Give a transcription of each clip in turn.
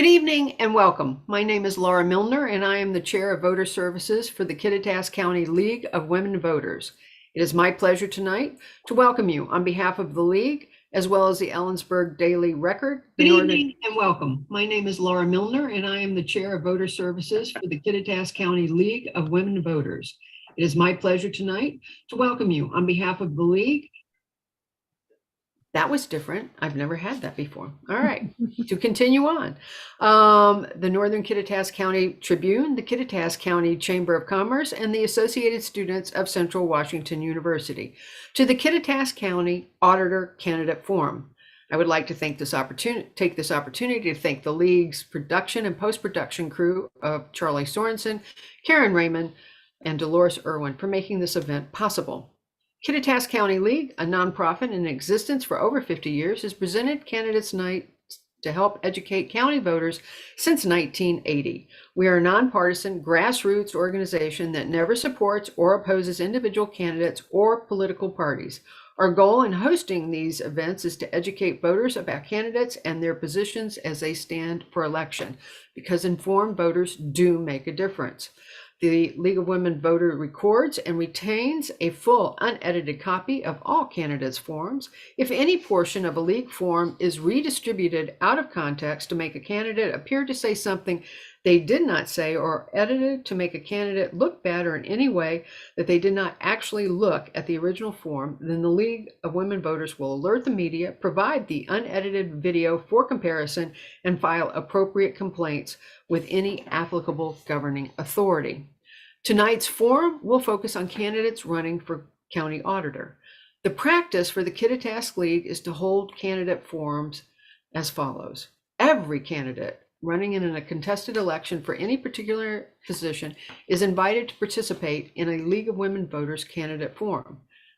Good evening and welcome. My name is Laura Milner and I am the Chair of Voter Services for the Kittitas County League of Women Voters. It is my pleasure tonight to welcome you on behalf of the League as well as the Ellensburg Daily Record. Good evening and welcome. My name is Laura Milner and I am the Chair of Voter Services for the Kittitas County League of Women Voters. It is my pleasure tonight to welcome you on behalf of the League. That was different. I've never had that before. All right, to continue on. The Northern Kittitas County Tribune, the Kittitas County Chamber of Commerce, and the Associated Students of Central Washington University. To the Kittitas County Auditor Candidate Forum. I would like to take this opportunity to thank the League's production and post-production crew of Charlie Sorensen, Karen Raymond, and Dolores Irwin for making this event possible. Kittitas County League, a nonprofit in existence for over 50 years, has presented Candidates Night to help educate county voters since 1980. We are a nonpartisan, grassroots organization that never supports or opposes individual candidates or political parties. Our goal in hosting these events is to educate voters about candidates and their positions as they stand for election, because informed voters do make a difference. The League of Women Voter records and retains a full unedited copy of all candidates' forms. If any portion of a League form is redistributed out of context to make a candidate appear to say something they did not say, or edited to make a candidate look bad or in any way that they did not actually look at the original form, then the League of Women Voters will alert the media, provide the unedited video for comparison, and file appropriate complaints with any applicable governing authority. Tonight's forum will focus on candidates running for county auditor. The practice for the Kittitas League is to hold candidate forums as follows. Every candidate running in a contested election for any particular position is invited to participate in a League of Women Voters candidate forum.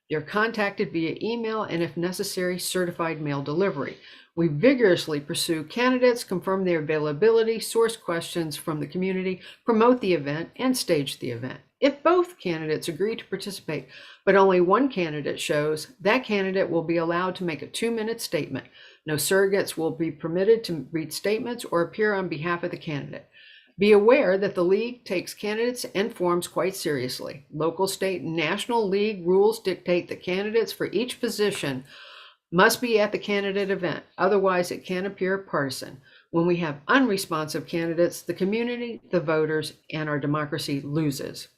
They're contacted via email and, if necessary, certified mail delivery. We vigorously pursue candidates, confirm their availability, source questions from the community, promote the event, and stage the event. If both candidates agree to participate, but only one candidate shows, that candidate will be allowed to make a 2-minute statement. No surrogates will be permitted to read statements or appear on behalf of the candidate. Be aware that the League takes candidates and forms quite seriously. Local, state, and national League rules dictate that candidates for each position must be at the candidate event. Otherwise, it can appear partisan. When we have unresponsive candidates, the community, the voters, and our democracy loses.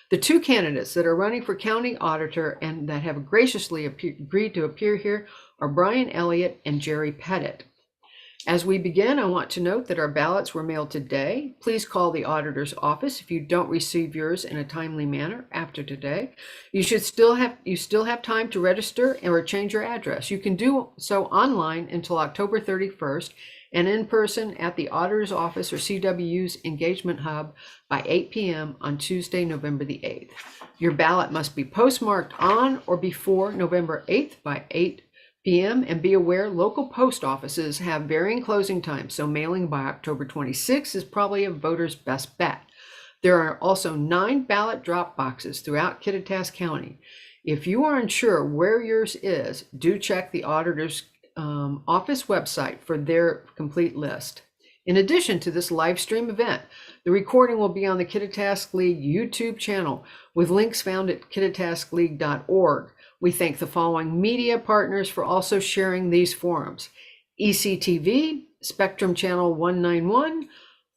The two candidates that are running for county auditor and that have graciously agreed to appear here are Brian Elliott and Jerry Pettit. As we begin, I want to note that our ballots were mailed today. Please call the auditor's office if you don't receive yours in a timely manner after today. You still have time to register or change your address. You can do so online until October 31st and in person at the auditor's office or CWU's engagement hub by 8 p.m. on Tuesday, November the 8th. Your ballot must be postmarked on or before November 8th by 8 p.m. and be aware local post offices have varying closing times, so mailing by October 26th is probably a voter's best bet. There are also 9 ballot drop boxes throughout Kittitas County. If you are unsure where yours is, do check the auditor's office website for their complete list. In addition to this live stream event, the recording will be on the Kittitas League YouTube channel with links found at kittitasleague.org. We thank the following media partners for also sharing these forums: ECTV, Spectrum Channel 191,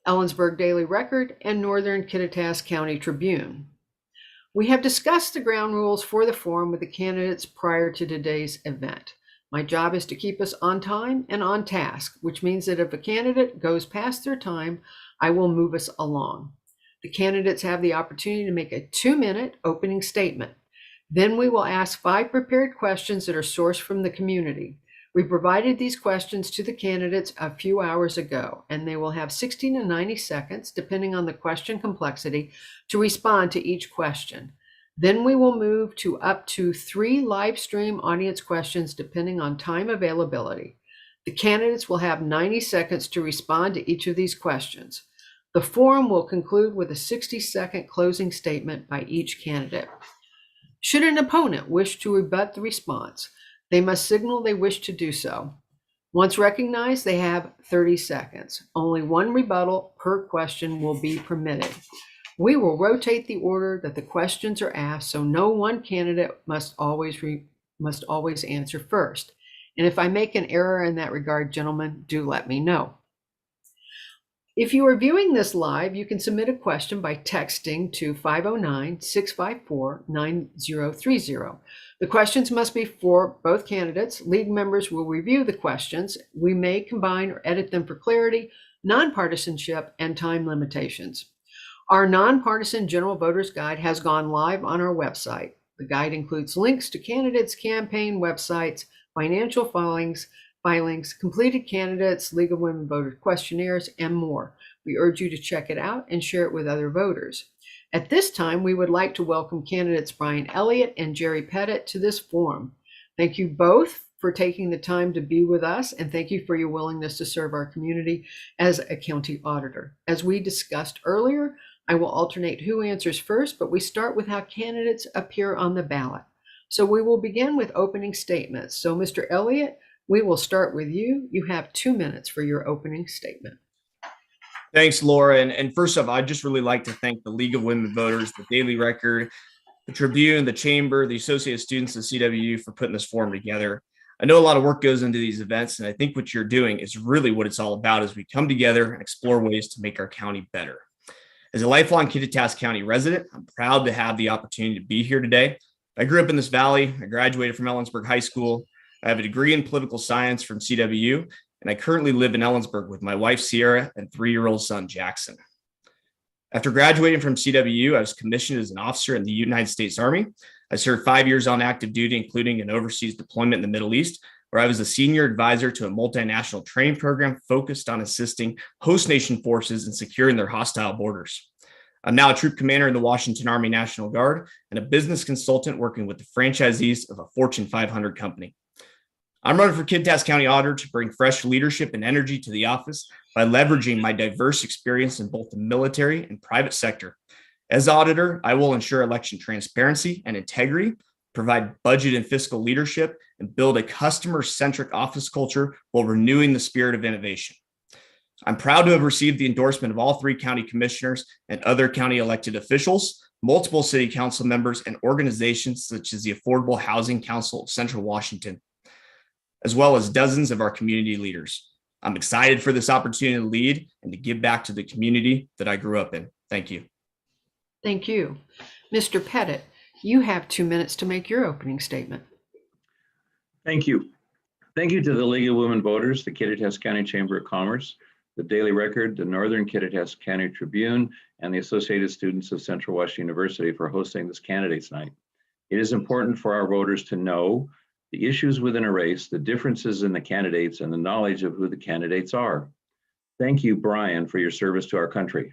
Ellensburg Daily Record, and Northern Kittitas County Tribune. We have discussed the ground rules for the forum with the candidates prior to today's event. My job is to keep us on time and on task, which means that if a candidate goes past their time, I will move us along. The candidates have the opportunity to make a 2-minute opening statement. Then we will ask 5 prepared questions that are sourced from the community. We provided these questions to the candidates a few hours ago, and they will have 60 to 90 seconds, depending on the question complexity, to respond to each question. Then we will move to up to 3 live stream audience questions, depending on time availability. The candidates will have 90 seconds to respond to each of these questions. The forum will conclude with a 60-second closing statement by each candidate. Should an opponent wish to rebut the response, they must signal they wish to do so. Once recognized, they have 30 seconds. Only one rebuttal per question will be permitted. We will rotate the order that the questions are asked, so no one candidate must always answer first. And if I make an error in that regard, gentlemen, do let me know. If you are viewing this live, you can submit a question by texting to 509-654-9030. The questions must be for both candidates. League members will review the questions. We may combine or edit them for clarity, nonpartisanship, and time limitations. Our nonpartisan general voters guide has gone live on our website. The guide includes links to candidates' campaign websites, financial filings, completed candidates, League of Women Voters questionnaires, and more. We urge you to check it out and share it with other voters. At this time, we would like to welcome candidates Brian Elliott and Jerry Pettit to this forum. Thank you both for taking the time to be with us, and thank you for your willingness to serve our community as a county auditor. As we discussed earlier, I will alternate who answers first, but we start with how candidates appear on the ballot. So we will begin with opening statements. So Mr. Elliott, we will start with you. You have 2 minutes for your opening statement. Thanks, Laura. And first off, I'd just really like to thank the League of Women Voters, the Daily Record, the Tribune, the Chamber, the Associated Students of CWU for putting this forum together. I know a lot of work goes into these events, and I think what you're doing is really what it's all about as we come together and explore ways to make our county better. As a lifelong Kittitas County resident, I'm proud to have the opportunity to be here today. I grew up in this valley. I graduated from Ellensburg High School. I have a degree in political science from CWU, and I currently live in Ellensburg with my wife, Sierra, and 3-year-old son, Jackson. After graduating from CWU, I was commissioned as an officer in the United States Army. I served 5 years on active duty, including an overseas deployment in the Middle East, where I was a senior advisor to a multinational training program focused on assisting host nation forces in securing their hostile borders. I'm now a troop commander in the Washington Army National Guard and a business consultant working with the franchisees of a Fortune 500 company. I'm running for Kittitas County Auditor to bring fresh leadership and energy to the office by leveraging my diverse experience in both the military and private sector. As auditor, I will ensure election transparency and integrity, provide budget and fiscal leadership, and build a customer-centric office culture while renewing the spirit of innovation. I'm proud to have received the endorsement of all 3 county commissioners and other county elected officials, multiple city council members, and organizations such as the Affordable Housing Council of Central Washington, as well as dozens of our community leaders. I'm excited for this opportunity to lead and to give back to the community that I grew up in. Thank you. Thank you. Mr. Pettit, you have 2 minutes to make your opening statement. Thank you. Thank you to the League of Women Voters, the Kittitas County Chamber of Commerce, the Daily Record, the Northern Kittitas County Tribune, and the Associated Students of Central Washington University for hosting this candidates night. It is important for our voters to know the issues within a race, the differences in the candidates, and the knowledge of who the candidates are. Thank you, Brian, for your service to our country.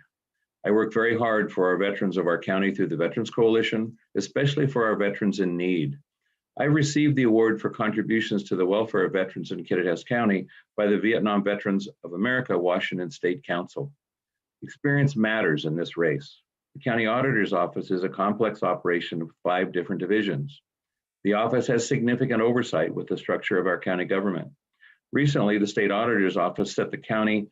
I work very hard for our veterans of our county through the Veterans Coalition, especially for our veterans in need. I received the award for contributions to the welfare of veterans in Kittitas County by the Vietnam Veterans of America Washington State Council. Experience matters in this race. The County Auditor's Office is a complex operation of 5 different divisions. The office has significant oversight with the structure of our county government. Recently, the State Auditor's Office set the county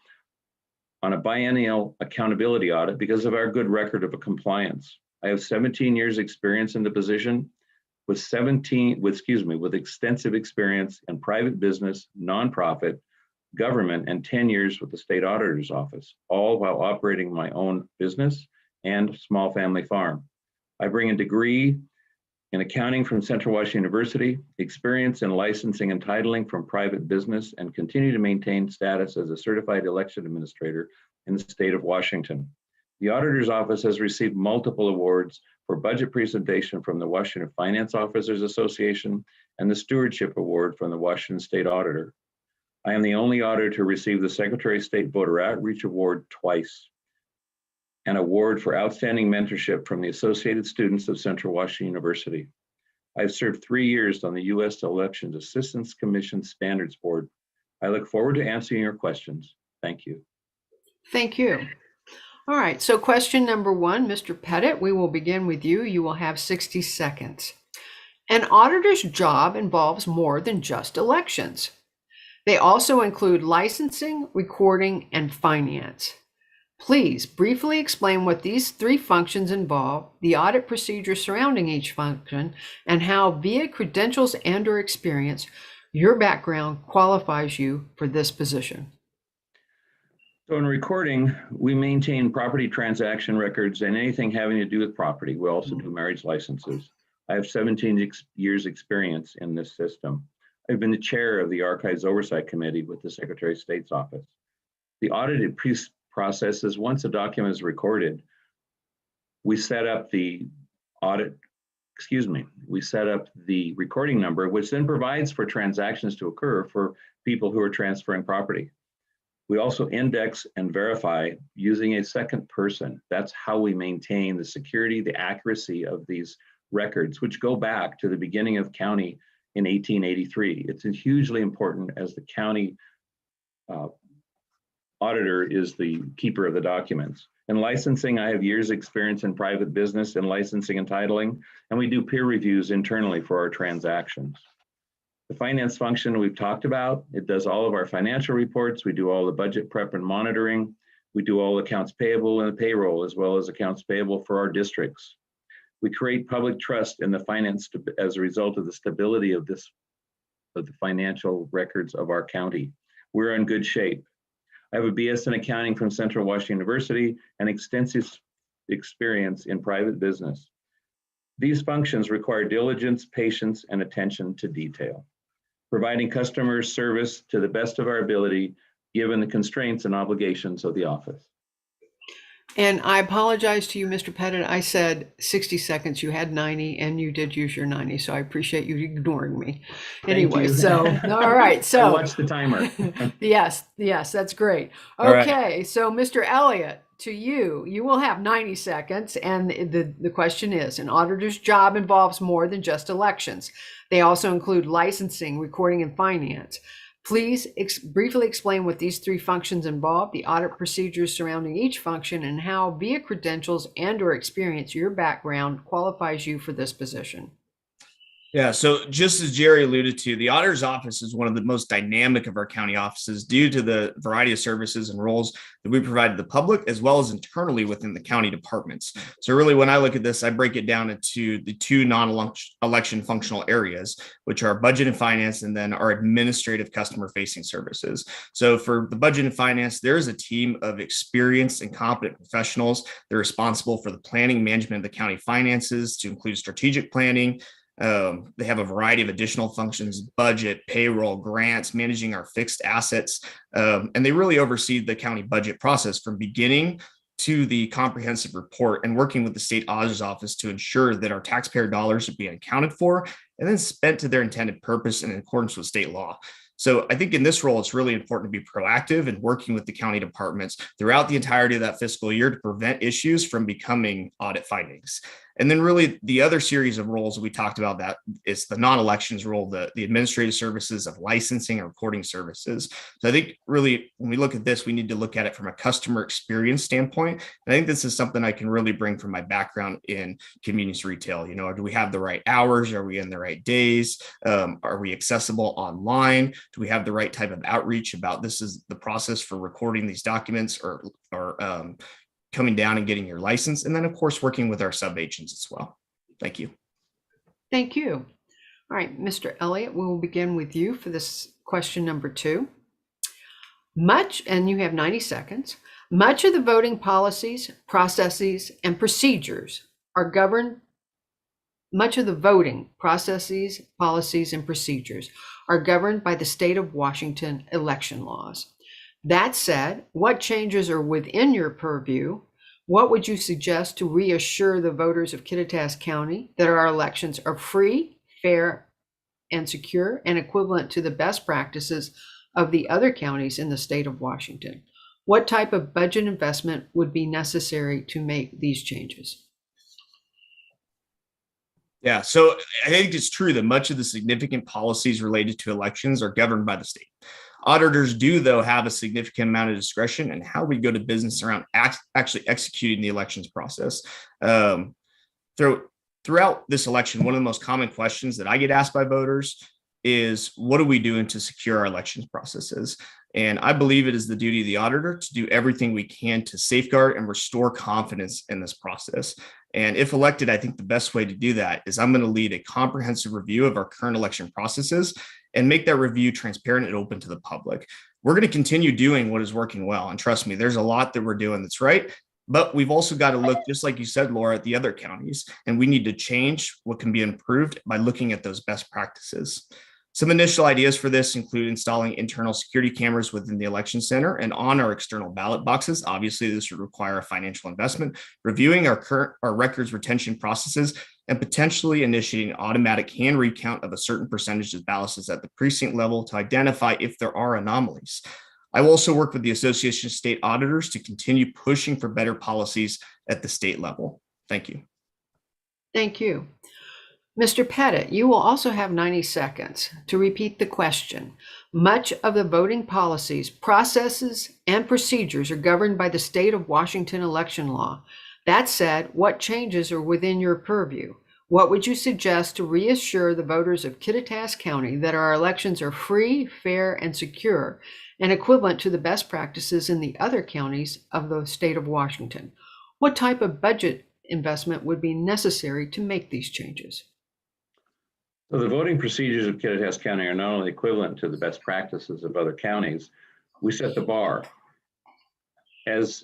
on a biennial accountability audit because of our good record of compliance. I have 17 years experience in the position with extensive experience in private business, nonprofit, government, and 10 years with the State Auditor's Office, all while operating my own business and small family farm. I bring a degree in accounting from Central Washington University, experience in licensing and titling from private business, and continue to maintain status as a certified election administrator in the state of Washington. The Auditor's Office has received multiple awards for budget presentation from the Washington Finance Officers Association and the Stewardship Award from the Washington State Auditor. I am the only auditor to receive the Secretary of State Voter Outreach Award twice, an award for outstanding mentorship from the Associated Students of Central Washington University. I've served 3 years on the U.S. Elections Assistance Commission Standards Board. I look forward to answering your questions. Thank you. Thank you. All right, so question number 1, Mr. Pettit, we will begin with you. You will have 60 seconds. An auditor's job involves more than just elections. They also include licensing, recording, and finance. Please briefly explain what these three functions involve, the audit procedures surrounding each function, and how, via credentials and/or experience, your background qualifies you for this position. So in recording, we maintain property transaction records and anything having to do with property. We also do marriage licenses. I have 17 years experience in this system. I've been the chair of the Archives Oversight Committee with the Secretary of State's office. The audited process is once a document is recorded, we set up the we set up the recording number, which then provides for transactions to occur for people who are transferring property. We also index and verify using a second person. That's how we maintain the security, the accuracy of these records, which go back to the beginning of county in 1883. It's hugely important, as the county auditor is the keeper of the documents. In licensing, I have years experience in private business and licensing and titling, and we do peer reviews internally for our transactions. The finance function we've talked about, it does all of our financial reports. We do all the budget prep and monitoring. We do all accounts payable and payroll, as well as accounts payable for our districts. We create public trust in the finance as a result of the stability of the financial records of our county. We're in good shape. I have a BS in accounting from Central Washington University and extensive experience in private business. These functions require diligence, patience, and attention to detail, providing customer service to the best of our ability, given the constraints and obligations of the office. And I apologize to you, Mr. Pettit. I said 60 seconds. You had 90, and you did use your 90. So I appreciate you ignoring me. Anyway, so all right. So I watched the timer. yes, that's great. Okay, so Mr. Elliott, to you, you will have 90 seconds. And the question is, an auditor's job involves more than just elections. They also include licensing, recording, and finance. Please briefly explain what these three functions involve, the audit procedures surrounding each function, and how, via credentials and/or experience, your background qualifies you for this position. Yeah, so just as Jerry alluded to, the auditor's office is one of the most dynamic of our county offices due to the variety of services and roles that we provide to the public, as well as internally within the county departments. So really, when I look at this, I break it down into the two non-election functional areas, which are budget and finance, and then our administrative customer-facing services. So for the budget and finance, there is a team of experienced and competent professionals. They're responsible for the planning, management of the county finances, to include strategic planning. They have a variety of additional functions: budget, payroll, grants, managing our fixed assets, and they really oversee the county budget process from beginning to the comprehensive report, and working with the state auditor's office to ensure that our taxpayer dollars are being accounted for and then spent to their intended purpose in accordance with state law. So I think in this role, it's really important to be proactive and working with the county departments throughout the entirety of that fiscal year to prevent issues from becoming audit findings. And then really the other series of roles that we talked about, that is the non-elections role, the administrative services of licensing and recording services. So I think really when we look at this, we need to look at it from a customer experience standpoint. And I think this is something I can really bring from my background in convenience retail. You know, do we have the right hours? Are we in the right days? Are we accessible online? Do we have the right type of outreach about this is the process for recording these documents, or coming down and getting your license? And then, of course, working with our sub-agents as well. Thank you. Thank you. All right, Mr. Elliott, we will begin with you for this question number 2. And you have 90 seconds. Much of the voting policies, processes, and procedures are governed. Much of the voting processes, policies, and procedures are governed by the state of Washington election laws. That said, what changes are within your purview? What would you suggest to reassure the voters of Kittitas County that our elections are free, fair, and secure, and equivalent to the best practices of the other counties in the state of Washington? What type of budget investment would be necessary to make these changes? Yeah, so I think it's true that much of the significant policies related to elections are governed by the state. Auditors do, though, have a significant amount of discretion in how we go to business around actually executing the elections process. Throughout this election, one of the most common questions that I get asked by voters is what are we doing to secure our elections processes? And I believe it is the duty of the auditor to do everything we can to safeguard and restore confidence in this process. And if elected, I think the best way to do that is I'm going to lead a comprehensive review of our current election processes and make that review transparent and open to the public. We're going to continue doing what is working well. And trust me, there's a lot that we're doing that's right. But we've also got to look, just like you said, Laura, at the other counties, and we need to change what can be improved by looking at those best practices. Some initial ideas for this include installing internal security cameras within the election center and on our external ballot boxes. Obviously, this would require a financial investment, reviewing our records retention processes, and potentially initiating automatic hand recount of a certain percentage of ballots at the precinct level to identify if there are anomalies. I will also work with the Association of State Auditors to continue pushing for better policies at the state level. Thank you. Thank you. Mr. Pettit, you will also have 90 seconds to repeat the question. Much of the voting policies, processes, and procedures are governed by the state of Washington election law. That said, what changes are within your purview? What would you suggest to reassure the voters of Kittitas County that our elections are free, fair, and secure, and equivalent to the best practices in the other counties of the state of Washington? What type of budget investment would be necessary to make these changes? So the voting procedures of Kittitas County are not only equivalent to the best practices of other counties, we set the bar, as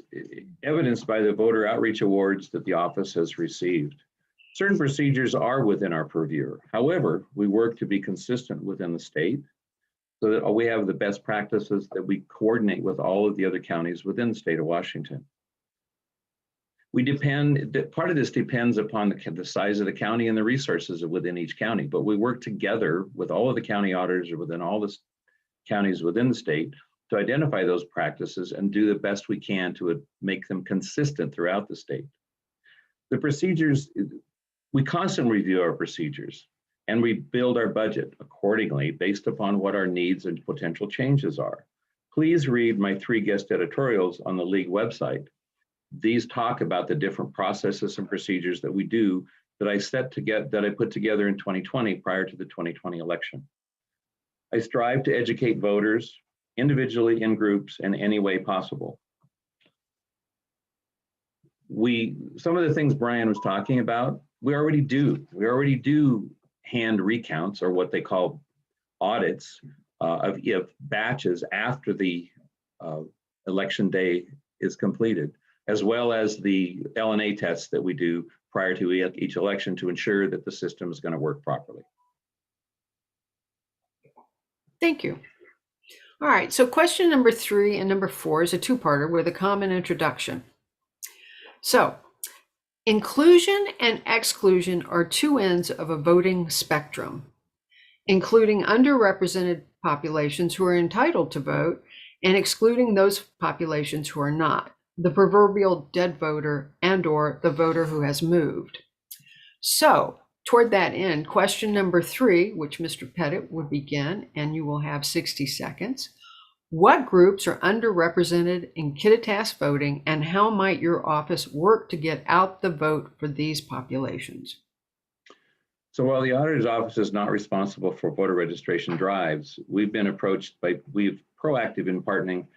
evidenced by the voter outreach awards that the office has received. Certain procedures are within our purview. However, we work to be consistent within the state so that we have the best practices that we coordinate with all of the other counties within the state of Washington. Part of this depends upon the size of the county and the resources within each county, but we work together with all of the county auditors or within all the counties within the state to identify those practices and do the best we can to make them consistent throughout the state. The procedures, we constantly review our procedures and we build our budget accordingly based upon what our needs and potential changes are. Please read my 3 guest editorials on the League website. These talk about the different processes and procedures that we do that I put together in 2020 prior to the 2020 election. I strive to educate voters individually, in groups, in any way possible. Some of the things Brian was talking about, we already do. We already do hand recounts, or what they call audits of batches after the election day is completed, as well as the LNA tests that we do prior to each election to ensure that the system is going to work properly. Thank you. All right, so question number 3 and number 4 is a two-parter with a common introduction. So, inclusion and exclusion are two ends of a voting spectrum, including underrepresented populations who are entitled to vote and excluding those populations who are not, the proverbial dead voter and/or the voter who has moved. So, toward that end, question number 3, which Mr. Pettit would begin, and you will have 60 seconds. What groups are underrepresented in Kittitas voting, and how might your office work to get out the vote for these populations? So while the auditor's office is not responsible for voter registration drives, we've been proactive in partnering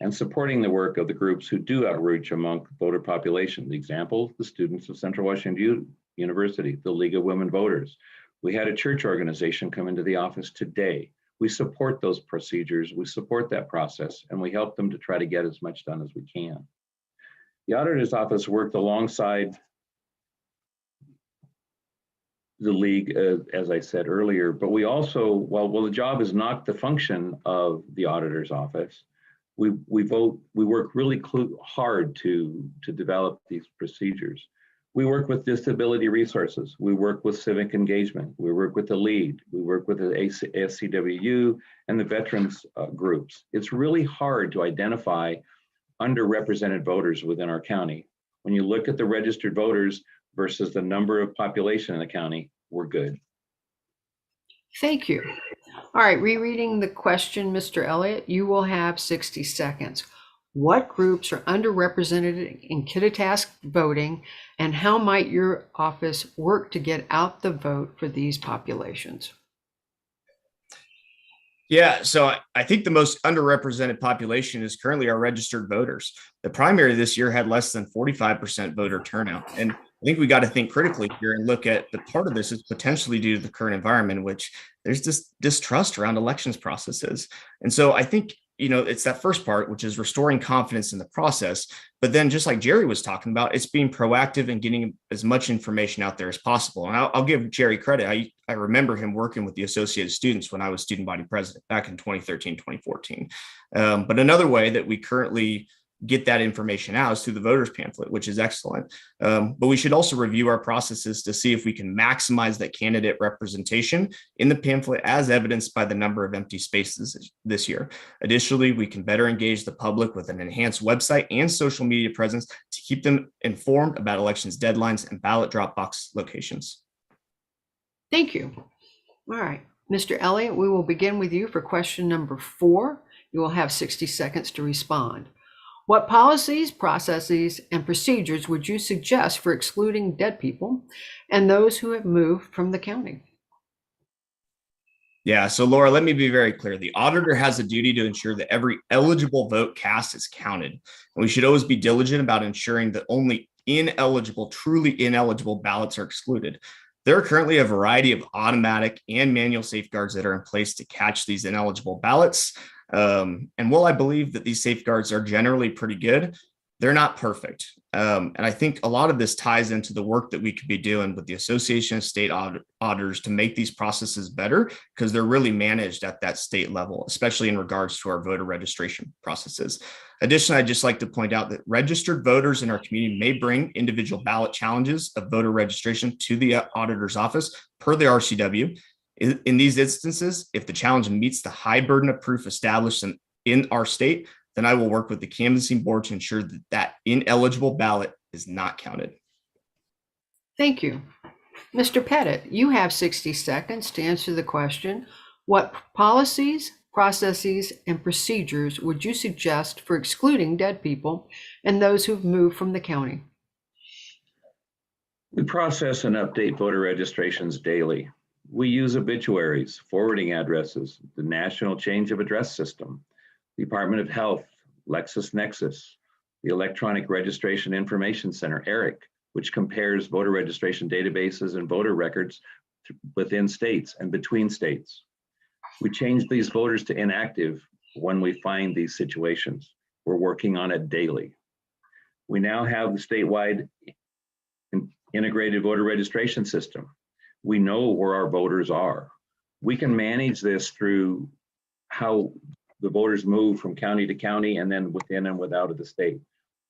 and supporting the work of the groups who do outreach among voter population. The example, the students of Central Washington University, the League of Women Voters. We had a church organization come into the office today. We support those procedures, we support that process, and we help them to try to get as much done as we can. The auditor's office worked alongside the League, as I said earlier, but we also, while the job is not the function of the auditor's office, we work really hard to develop these procedures. We work with disability resources. We work with civic engagement. We work with the LEAD. We work with the SCWU and the veterans groups. It's really hard to identify underrepresented voters within our county. When you look at the registered voters versus the number of population in the county, we're good. Thank you. All right, rereading the question, Mr. Elliott, you will have 60 seconds. What groups are underrepresented in Kittitas voting, and how might your office work to get out the vote for these populations? Yeah, so I think the most underrepresented population is currently our registered voters. The primary this year had less than 45% voter turnout. And I think we got to think critically here and look at the part of this is potentially due to the current environment in which there's this distrust around elections processes. And so I think, it's that first part, which is restoring confidence in the process. But then just like Jerry was talking about, it's being proactive and getting as much information out there as possible. And I'll give Jerry credit. I remember him working with the Associated Students when I was student body president back in 2013, 2014. But another way that we currently get that information out is through the voters pamphlet, which is excellent. But we should also review our processes to see if we can maximize that candidate representation in the pamphlet as evidenced by the number of empty spaces this year. Additionally, we can better engage the public with an enhanced website and social media presence to keep them informed about elections deadlines and ballot drop box locations. Thank you. All right, Mr. Elliott, we will begin with you for question number 4. You will have 60 seconds to respond. What policies, processes, and procedures would you suggest for excluding dead people and those who have moved from the county? Yeah, so Laura, let me be very clear. The auditor has a duty to ensure that every eligible vote cast is counted. And we should always be diligent about ensuring that only truly ineligible ballots are excluded. There are currently a variety of automatic and manual safeguards that are in place to catch these ineligible ballots. And while I believe that these safeguards are generally pretty good, they're not perfect. And I think a lot of this ties into the work that we could be doing with the Association of State Auditors to make these processes better, because they're really managed at that state level, especially in regards to our voter registration processes. Additionally, I'd just like to point out that registered voters in our community may bring individual ballot challenges of voter registration to the auditor's office per the RCW. In these instances, if the challenge meets the high burden of proof established in our state, then I will work with the canvassing board to ensure that that ineligible ballot is not counted. Thank you. Mr. Pettit, you have 60 seconds to answer the question. What policies, processes, and procedures would you suggest for excluding dead people and those who've moved from the county? We process and update voter registrations daily. We use obituaries, forwarding addresses, the National Change of Address System, Department of Health, LexisNexis, the Electronic Registration Information Center, ERIC, which compares voter registration databases and voter records within states and between states. We change these voters to inactive when we find these situations. We're working on it daily. We now have the statewide integrated voter registration system. We know where our voters are. We can manage this through how the voters move from county to county and then within and without of the state.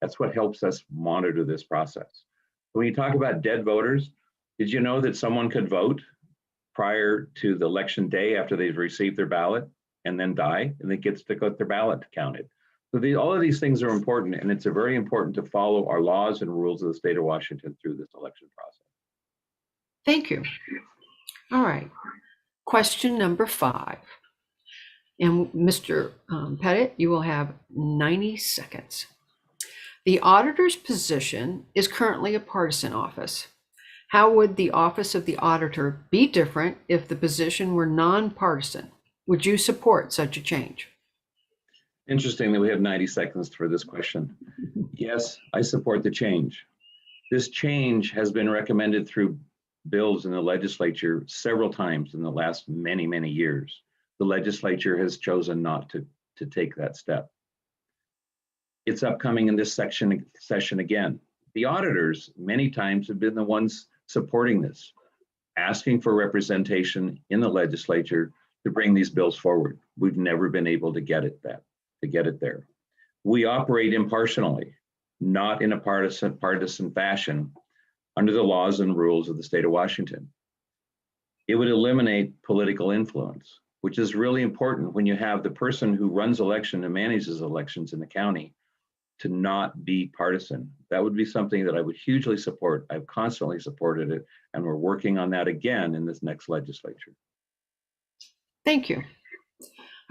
That's what helps us monitor this process. When you talk about dead voters, did you know that someone could vote prior to the election day after they've received their ballot and then die, and it gets to get their ballot counted? So all of these things are important, and it's very important to follow our laws and rules of the state of Washington through this election process. Thank you. All right. Question number 5. And Mr. Pettit, you will have 90 seconds. The auditor's position is currently a partisan office. How would the office of the auditor be different if the position were nonpartisan? Would you support such a change? Interesting that we have 90 seconds for this question. Yes, I support the change. This change has been recommended through bills in the legislature several times in the last many, many years. The legislature has chosen not to take that step. It's upcoming in this session again. The auditors many times have been the ones supporting this, asking for representation in the legislature to bring these bills forward. We've never been able to get it there. We operate impartially, not in a partisan fashion, under the laws and rules of the state of Washington. It would eliminate political influence, which is really important when you have the person who runs election and manages elections in the county to not be partisan. That would be something that I would hugely support. I've constantly supported it, and we're working on that again in this next legislature. Thank you.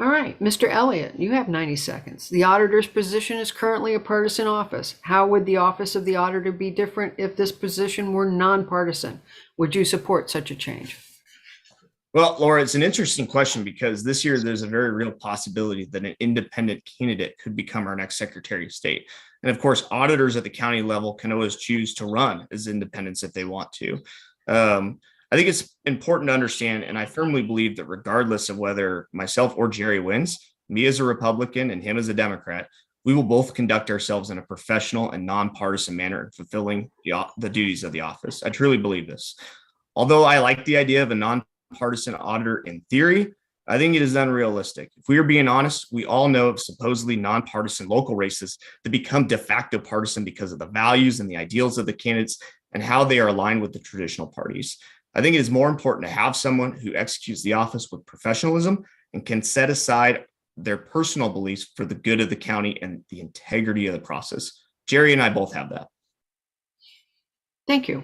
All right, Mr. Elliott, you have 90 seconds. The auditor's position is currently a partisan office. How would the office of the auditor be different if this position were nonpartisan? Would you support such a change? Well, Laura, it's an interesting question because this year there's a very real possibility that an independent candidate could become our next Secretary of State. And of course, auditors at the county level can always choose to run as independents if they want to. I think it's important to understand, and I firmly believe that regardless of whether myself or Jerry wins, me as a Republican and him as a Democrat, we will both conduct ourselves in a professional and nonpartisan manner, fulfilling the duties of the office. I truly believe this. Although I like the idea of a nonpartisan auditor in theory, I think it is unrealistic. If we are being honest, we all know of supposedly nonpartisan local races that become de facto partisan because of the values and the ideals of the candidates and how they are aligned with the traditional parties. I think it is more important to have someone who executes the office with professionalism and can set aside their personal beliefs for the good of the county and the integrity of the process. Jerry and I both have that. Thank you.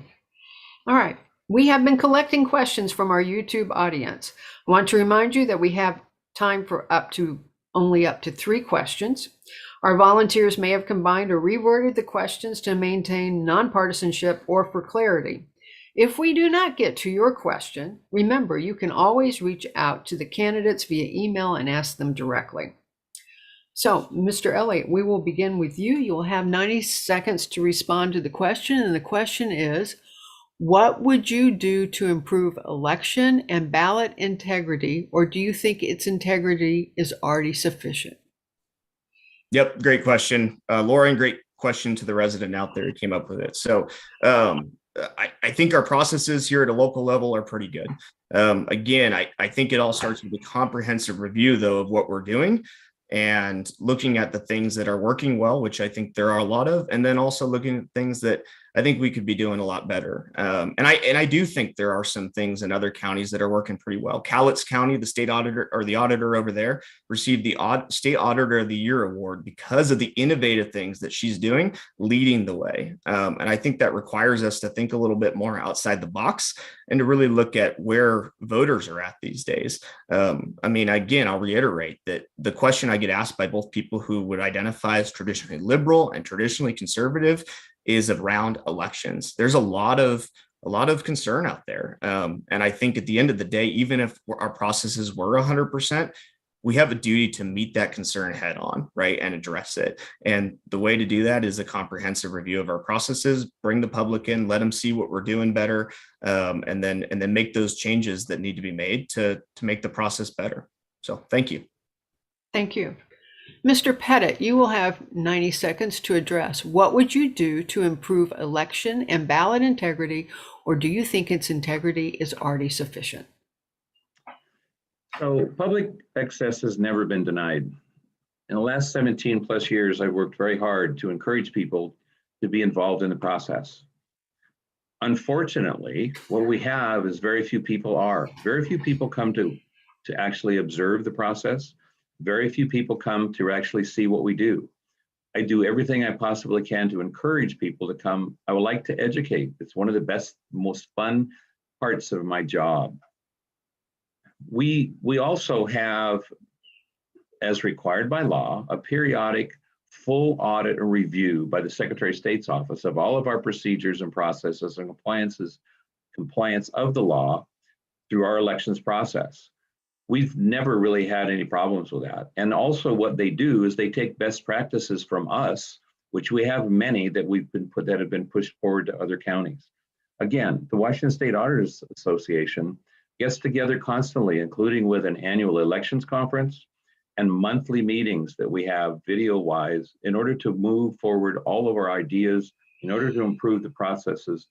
All right. We have been collecting questions from our YouTube audience. I want to remind you that we have time for only up to 3 questions. Our volunteers may have combined or reworded the questions to maintain nonpartisanship or for clarity. If we do not get to your question, remember you can always reach out to the candidates via email and ask them directly. So, Mr. Elliott, we will begin with you. You will have 90 seconds to respond to the question, and the question is, what would you do to improve election and ballot integrity, or do you think its integrity is already sufficient? Yep, great question. Laura, and great question to the resident out there who came up with it. So I think our processes here at a local level are pretty good. Again, I think it all starts with a comprehensive review, though, of what we're doing and looking at the things that are working well, which I think there are a lot of, and then also looking at things that I think we could be doing a lot better. And I do think there are some things in other counties that are working pretty well. Cowlitz County, the state auditor or the auditor over there, received the State Auditor of the Year award because of the innovative things that she's doing, leading the way. And I think that requires us to think a little bit more outside the box and to really look at where voters are at these days. I mean, again, I'll reiterate that the question I get asked by both people who would identify as traditionally liberal and traditionally conservative is around elections. There's a lot of concern out there. And I think at the end of the day, even if our processes were 100%, we have a duty to meet that concern head on, right, and address it. And the way to do that is a comprehensive review of our processes, bring the public in, let them see what we're doing better, and then make those changes that need to be made to make the process better. So thank you. Thank you. Mr. Pettit, you will have 90 seconds to address what would you do to improve election and ballot integrity, or do you think its integrity is already sufficient? So public access has never been denied. In the last 17 plus years, I've worked very hard to encourage people to be involved in the process. Unfortunately, what we have is very few people come to actually observe the process. Very few people come to actually see what we do. I do everything I possibly can to encourage people to come. I would like to educate. It's one of the best, most fun parts of my job. We also have, as required by law, a periodic full audit and review by the Secretary of State's office of all of our procedures and processes and compliance of the law through our elections process. We've never really had any problems with that. And also what they do is they take best practices from us, which we have many that have been pushed forward to other counties. Again, the Washington State Auditors Association gets together constantly, including with an annual elections conference and monthly meetings that we have video-wise in order to move forward all of our ideas, in order to improve the processes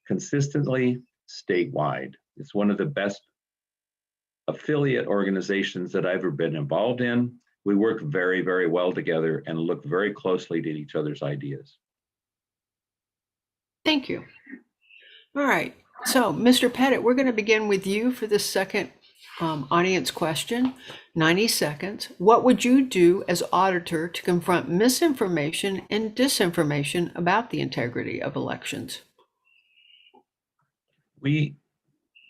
consistently statewide. It's one of the best affiliate organizations that I've ever been involved in. We work very, very well together and look very closely at each other's ideas. Thank you. All right. So, Mr. Pettit, we're going to begin with you for the second audience question. 90 seconds. What would you do as auditor to confront misinformation and disinformation about the integrity of elections? We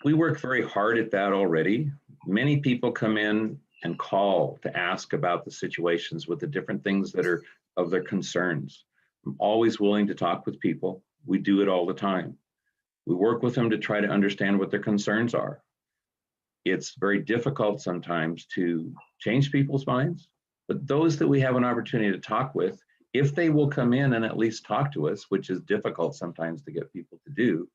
work very hard at that already. Many people come in and call to ask about the situations with the different things that are of their concerns. I'm always willing to talk with people. We do it all the time. We work with them to try to understand what their concerns are. It's very difficult sometimes to change people's minds, but those that we have an opportunity to talk with, if they will come in and at least talk to us, which is difficult sometimes to get people to do,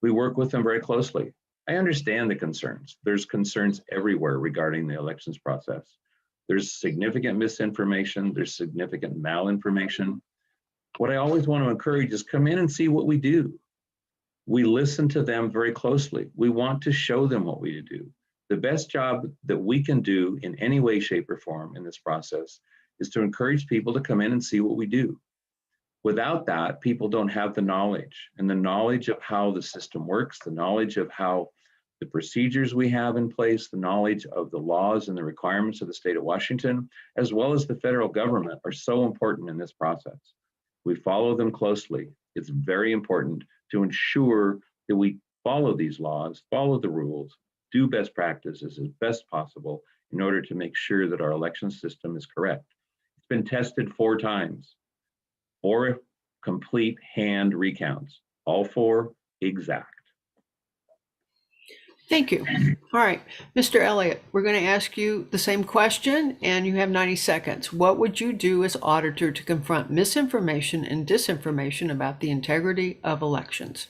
we work with them very closely. I understand the concerns. There's concerns everywhere regarding the elections process. There's significant misinformation. There's significant malinformation. What I always want to encourage is come in and see what we do. We listen to them very closely. We want to show them what we do. The best job that we can do in any way, shape, or form in this process is to encourage people to come in and see what we do. Without that, people don't have the knowledge, and the knowledge of how the system works, the knowledge of how the procedures we have in place, the knowledge of the laws and the requirements of the state of Washington, as well as the federal government, are so important in this process. We follow them closely. It's very important to ensure that we follow these laws, follow the rules, do best practices as best possible in order to make sure that our election system is correct. It's been tested 4 times, 4 complete hand recounts, all 4 exact. Thank you. All right, Mr. Elliott, we're going to ask you the same question, and you have 90 seconds. What would you do as auditor to confront misinformation and disinformation about the integrity of elections?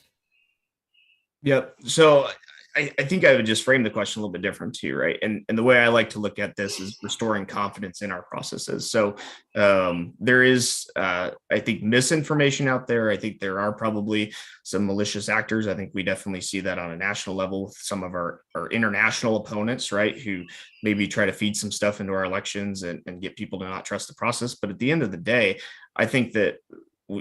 Yep. So I think I would just frame the question a little bit different too, right? And the way I like to look at this is restoring confidence in our processes. So there is, I think, misinformation out there. I think there are probably some malicious actors. I think we definitely see that on a national level with some of our international opponents, right? Who maybe try to feed some stuff into our elections and get people to not trust the process. But at the end of the day, I think that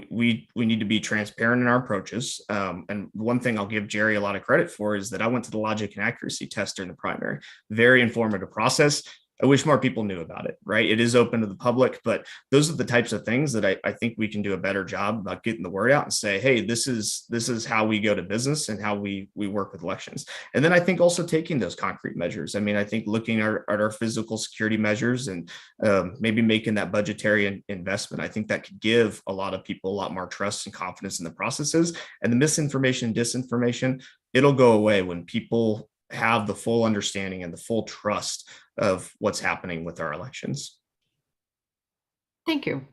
we need to be transparent in our approaches. And one thing I'll give Jerry a lot of credit for is that I went to the logic and accuracy test during the primary. Very informative process. I wish more people knew about it, right? It is open to the public, but those are the types of things that I think we can do a better job about getting the word out and say, hey, this is how we go to business and how we work with elections. And then I think also taking those concrete measures. I mean, I think looking at our physical security measures and maybe making that budgetary investment, I think that could give a lot of people a lot more trust and confidence in the processes. And the misinformation, disinformation, it'll go away when people have the full understanding and the full trust of what's happening with our elections. Thank you.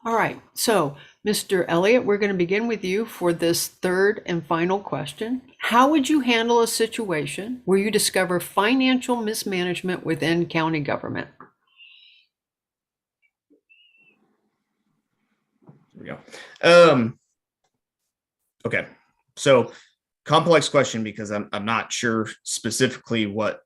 All right, so Mr. Elliott, we're going to begin with you for this third and final question. How would you handle a situation where you discover financial mismanagement within county government? There we go. Okay, so complex question because I'm not sure specifically what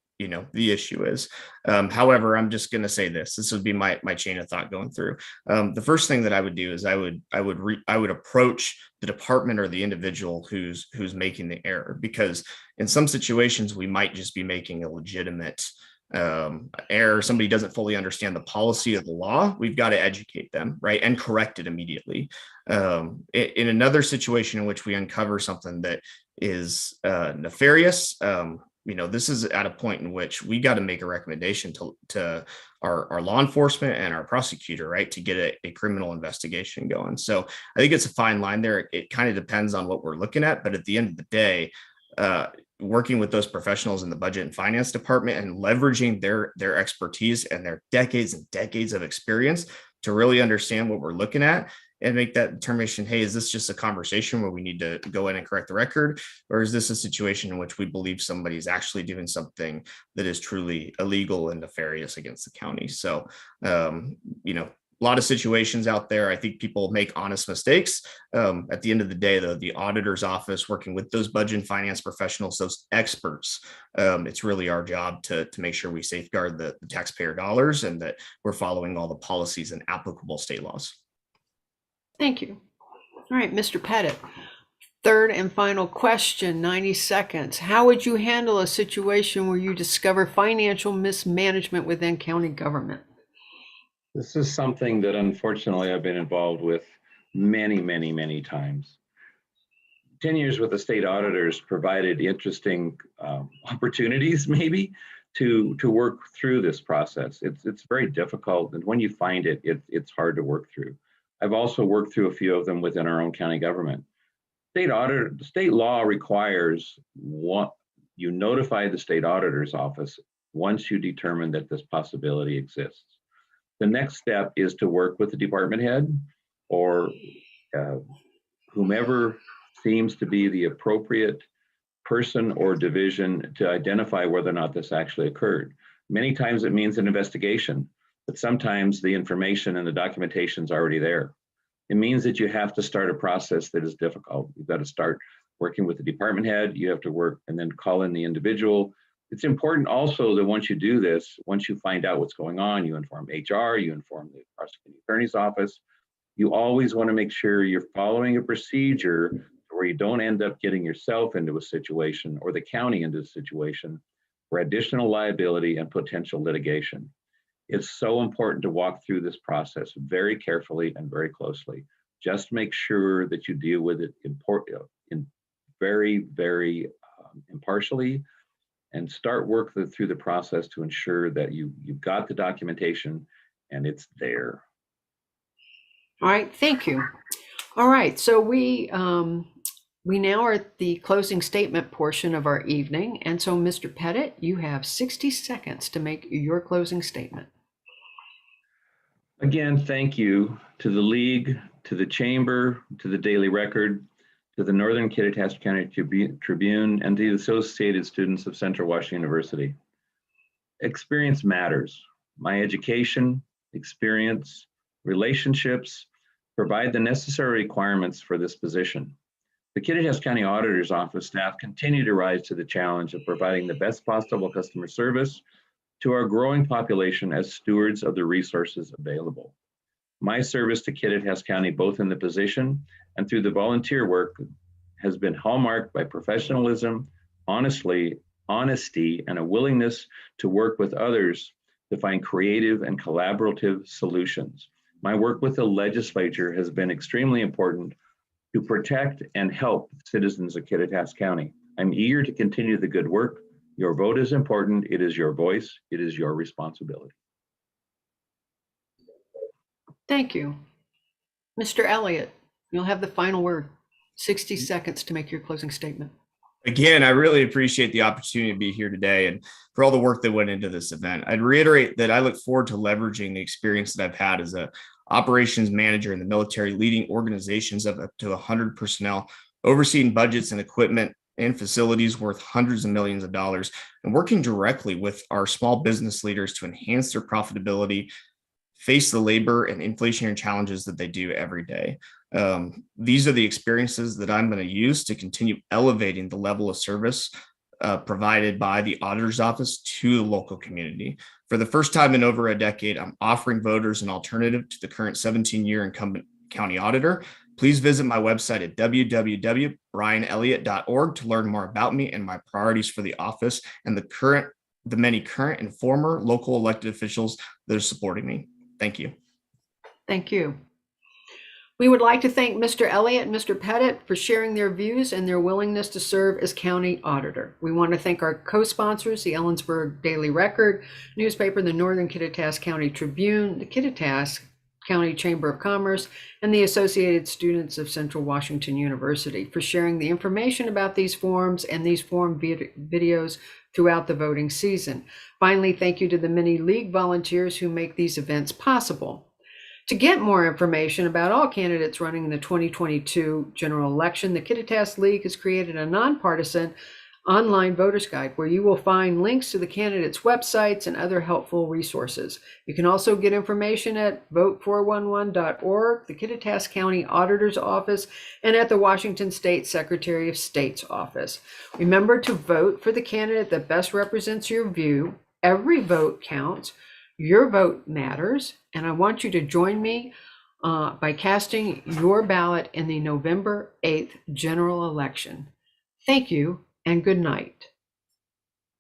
the issue is. However, I'm just going to say this. This would be my chain of thought going through. The first thing that I would do is I would approach the department or the individual who's making the error, because in some situations we might just be making a legitimate error. Somebody doesn't fully understand the policy of the law. We've got to educate them, right, and correct it immediately. In another situation in which we uncover something that is nefarious, this is at a point in which we got to make a recommendation to our law enforcement and our prosecutor, right, to get a criminal investigation going. So I think it's a fine line there. It kind of depends on what we're looking at, but at the end of the day, working with those professionals in the budget and finance department and leveraging their expertise and their decades and decades of experience to really understand what we're looking at and make that determination. Hey, is this just a conversation where we need to go in and correct the record? Or is this a situation in which we believe somebody is actually doing something that is truly illegal and nefarious against the county? So, a lot of situations out there. I think people make honest mistakes. At the end of the day, though, the auditor's office, working with those budget and finance professionals, those experts, it's really our job to make sure we safeguard the taxpayer dollars and that we're following all the policies and applicable state laws. Thank you. All right, Mr. Pettit, third and final question, 90 seconds. How would you handle a situation where you discover financial mismanagement within county government? This is something that unfortunately I've been involved with many, many, many times. 10 years with the state auditors provided interesting opportunities maybe to work through this process. It's very difficult, and when you find it, it's hard to work through. I've also worked through a few of them within our own county government. State law requires You notify the state auditor's office once you determine that this possibility exists. The next step is to work with the department head or whomever seems to be the appropriate person or division to identify whether or not this actually occurred. Many times it means an investigation, but sometimes the information and the documentation is already there. It means that you have to start a process that is difficult. You've got to start working with the department head, you have to work and then call in the individual. It's important also that once you do this, once you find out what's going on, you inform HR, you inform the prosecuting attorney's office. You always want to make sure you're following a procedure where you don't end up getting yourself into a situation or the county into a situation for additional liability and potential litigation. It's so important to walk through this process very carefully and very closely. Just make sure that you deal with it very impartially, and start working through the process to ensure that you've got the documentation and it's there. All right, thank you. All right, so we now are at the closing statement portion of our evening. And so, Mr. Pettit, you have 60 seconds to make your closing statement. Again, thank you to the League, to the Chamber, to the Daily Record, to the Northern Kittitas County Tribune, and to the Associated Students of Central Washington University. Experience matters. My education, experience, relationships provide the necessary requirements for this position. The Kittitas County Auditor's Office staff continue to rise to the challenge of providing the best possible customer service to our growing population as stewards of the resources available. My service to Kittitas County, both in the position and through the volunteer work, has been hallmarked by professionalism, honesty, and a willingness to work with others to find creative and collaborative solutions. My work with the legislature has been extremely important to protect and help citizens of Kittitas County. I'm eager to continue the good work. Your vote is important. It is your voice. It is your responsibility. Thank you. Mr. Elliott, you'll have the final word. 60 seconds to make your closing statement. Again, I really appreciate the opportunity to be here today and for all the work that went into this event. I'd reiterate that I look forward to leveraging the experience that I've had as a operations manager in the military, leading organizations of up to 100 personnel, overseeing budgets and equipment and facilities worth hundreds of millions of dollars, and working directly with our small business leaders to enhance their profitability, face the labor and inflationary challenges that they do every day. These are the experiences that I'm going to use to continue elevating the level of service provided by the auditor's office to the local community. For the first time in over a decade, I'm offering voters an alternative to the current 17-year incumbent county auditor. Please visit my website at www.brianelliott.org to learn more about me and my priorities for the office and the many current and former local elected officials that are supporting me. Thank you. Thank you. We would like to thank Mr. Elliott and Mr. Pettit for sharing their views and their willingness to serve as county auditor. We want to thank our co-sponsors, the Ellensburg Daily Record newspaper, the Northern Kittitas County Tribune, the Kittitas County Chamber of Commerce, and the Associated Students of Central Washington University for sharing the information about these forums and these forum videos throughout the voting season. Finally, thank you to the many league volunteers who make these events possible. To get more information about all candidates running in the 2022 general election, the Kittitas League has created a nonpartisan online voters guide where you will find links to the candidates' websites and other helpful resources. You can also get information at vote411.org, the Kittitas County Auditor's Office, and at the Washington State Secretary of State's office. Remember to vote for the candidate that best represents your view. Every vote counts. Your vote matters, and I want you to join me by casting your ballot in the November 8th general election. Thank you and good night.